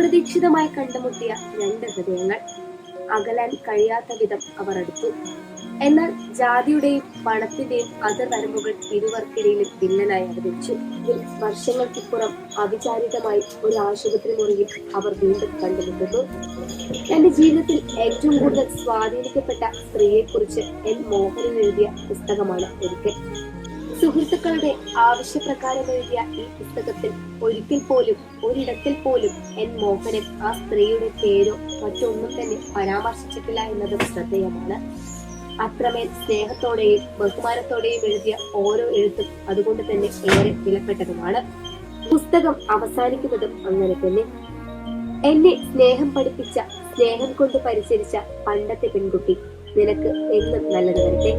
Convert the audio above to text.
അപ്രതീക്ഷിതമായി കണ്ടുമുട്ടിയ രണ്ട് ഹൃദയങ്ങൾ. അകലാൻ കഴിയാത്ത വിധം അവർ അടുത്തു. എന്നാൽ ജാതിയുടെയും പണത്തിന്റെയും അതിർവരമ്പുകൾ ഇരുവർക്കിടയിലും വില്ലനായി അവതരിച്ചു. വർഷങ്ങൾക്കിപ്പുറം അവിചാരിതമായി ഒരു ആശുപത്രി മുറിയിൽ അവർ വീണ്ടും കണ്ടുമുട്ടുന്നു. തന്റെ ജീവിതത്തിൽ ഏറ്റവും കൂടുതൽ സ്വാധീനിക്കപ്പെട്ട സ്ത്രീയെക്കുറിച്ച് എൻ മോഹനൻ എഴുതിയ പുസ്തകമാണ് ഒരിക്കൽ. സുഹൃത്തുക്കളുടെ ആവശ്യപ്രകാരം എഴുതിയ ഈ പുസ്തകത്തിൽ ഒരിടത്തിൽ പോലും എൻ മോഹനൻ ആ സ്ത്രീയുടെ പേരോ മറ്റൊന്നും തന്നെ പരാമർശിച്ചിട്ടില്ല എന്നതും ശ്രദ്ധേയമാണ്. അത്രമേൽ സ്നേഹത്തോടെയും ബഹുമാനത്തോടെയും എഴുതിയ ഓരോ എഴുത്തും അതുകൊണ്ട് തന്നെ ഏറെ വിലപ്പെട്ടതുമാണ്. പുസ്തകം അവസാനിക്കുന്നതും അങ്ങനെ തന്നെ. എന്നെ സ്നേഹം പഠിപ്പിച്ച, സ്നേഹം കൊണ്ട് പരിചരിച്ച പണ്ടത്തെ പെൺകുട്ടി, നിനക്ക് എന്നും നല്ലത് വരട്ടെ.